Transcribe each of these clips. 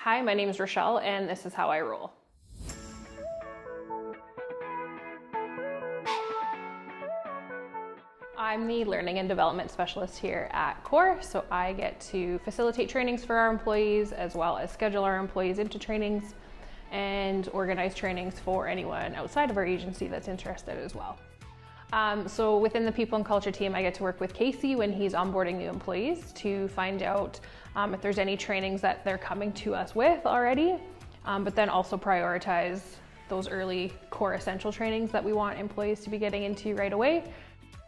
Hi, my name is Rachelle, and this is how I roll. I'm the Learning and Development Specialist here at CORE, so I get to facilitate trainings for our employees as well as schedule our employees into trainings and organize trainings for anyone outside of our agency that's interested as well. So within the People and Culture team, I get to work with Casey when he's onboarding new employees to find out if there's any trainings that they're coming to us with already, but then also prioritize those early core essential trainings that we want employees to be getting into right away.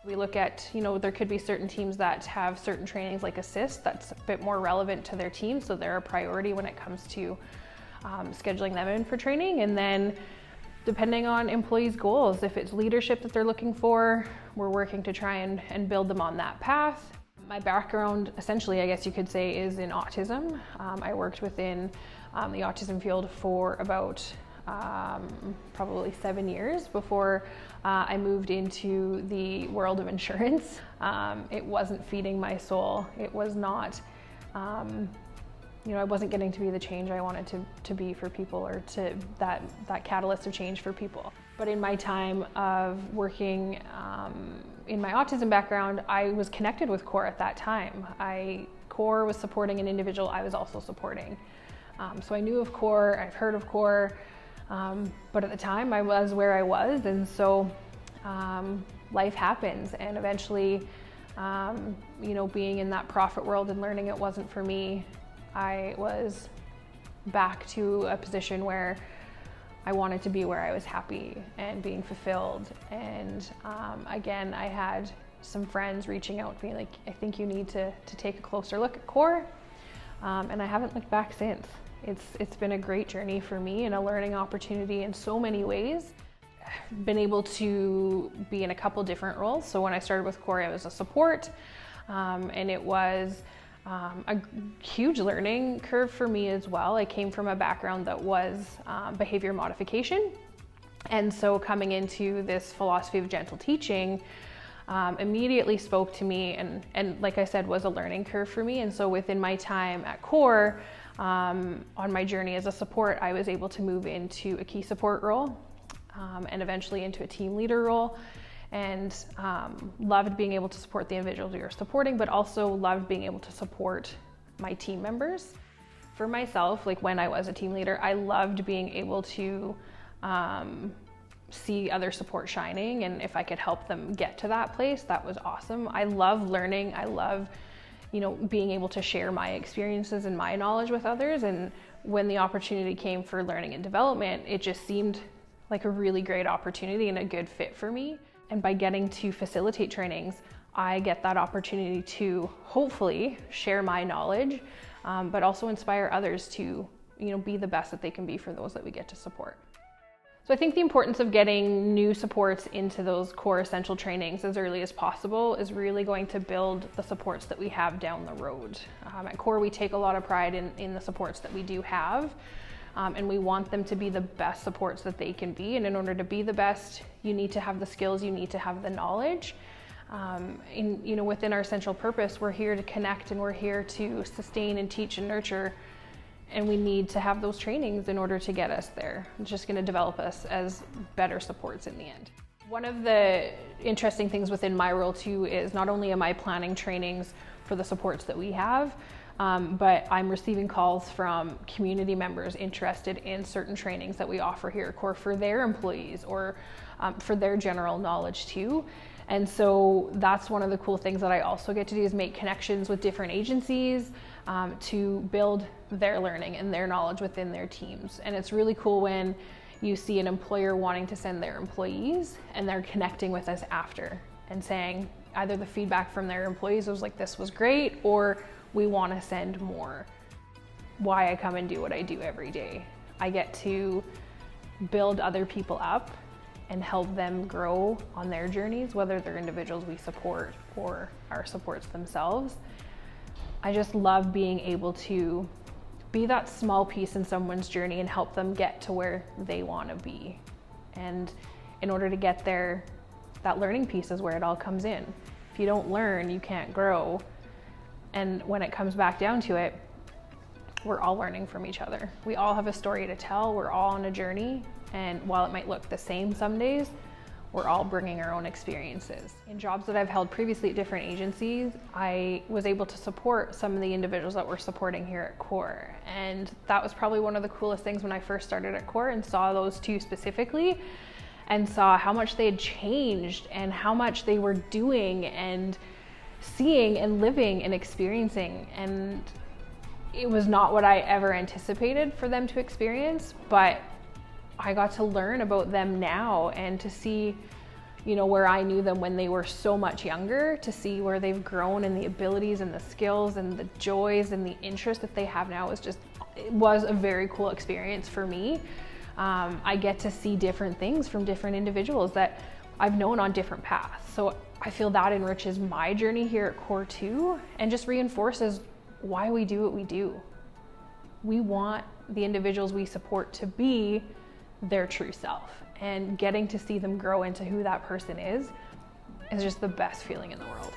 We look at, there could be certain teams that have certain trainings like Assist that's a bit more relevant to their team, so they're a priority when it comes to scheduling them in for training. And then depending on employees' goals, if it's leadership that they're looking for, we're working to try and build them on that path. My background, essentially, I guess you could say, is in autism. I worked within the autism field for about probably 7 years before I moved into the world of insurance. It wasn't feeding my soul. It was not, I wasn't getting to be the change I wanted to be for people, or to that catalyst of change for people. But in my time of working in my autism background, I was connected with CORE at that time. CORE was supporting an individual I was also supporting. So I knew of CORE, I've heard of CORE, but at the time I was where I was, and so life happens, and eventually, being in that profit world and learning it wasn't for me, I was back to a position where I wanted to be where I was happy and being fulfilled. And again, I had some friends reaching out being like, I think you need to take a closer look at CORE. And I haven't looked back since. It's been a great journey for me and a learning opportunity in so many ways. Been able to be in a couple different roles. So when I started with CORE, I was a support, and it was a huge learning curve for me as well. I came from a background that was behavior modification, and so coming into this philosophy of gentle teaching immediately spoke to me, and like I said, was a learning curve for me. And so within my time at CORE, on my journey as a support, I was able to move into a key support role, and eventually into a team leader role. And loved being able to support the individuals we were supporting, but also loved being able to support my team members. For myself, like when I was a team leader, I loved being able to see other support shining, and if I could help them get to that place, that was awesome. I love learning. I love, being able to share my experiences and my knowledge with others. And when the opportunity came for learning and development, it just seemed like a really great opportunity and a good fit for me. And by getting to facilitate trainings, I get that opportunity to hopefully share my knowledge, but also inspire others to, be the best that they can be for those that we get to support. So I think the importance of getting new supports into those core essential trainings as early as possible is really going to build the supports that we have down the road. At CORE, we take a lot of pride in the supports that we do have. And we want them to be the best supports that they can be. And in order to be the best, you need to have the skills, you need to have the knowledge. Within our central purpose, we're here to connect, and we're here to sustain and teach and nurture. And we need to have those trainings in order to get us there. It's just going to develop us as better supports in the end. One of the interesting things within my role too is not only am I planning trainings for the supports that we have, but I'm receiving calls from community members interested in certain trainings that we offer here at CORE for their employees, or for their general knowledge too. And so that's one of the cool things that I also get to do, is make connections with different agencies to build their learning and their knowledge within their teams. And it's really cool when you see an employer wanting to send their employees and they're connecting with us after and saying either the feedback from their employees was like, this was great, or we want to send more. Why I come and do what I do every day. I get to build other people up and help them grow on their journeys, whether they're individuals we support or our supports themselves. I just love being able to be that small piece in someone's journey and help them get to where they want to be. And in order to get there, that learning piece is where it all comes in. If you don't learn, you can't grow. And when it comes back down to it, we're all learning from each other. We all have a story to tell. We're all on a journey. And while it might look the same some days, we're all bringing our own experiences. In jobs that I've held previously at different agencies, I was able to support some of the individuals that we're supporting here at CORE. And that was probably one of the coolest things when I first started at CORE and saw those two specifically and saw how much they had changed and how much they were doing and seeing and living and experiencing. And it was not what I ever anticipated for them to experience, but I got to learn about them now and to see, you know, where I knew them when they were so much younger, to see where they've grown and the abilities and the skills and the joys and the interest that they have now it was a very cool experience for me. I get to see different things from different individuals that I've known on different paths. So I feel that enriches my journey here at CORE too, and just reinforces why we do what we do. We want the individuals we support to be their true self, and getting to see them grow into who that person is just the best feeling in the world.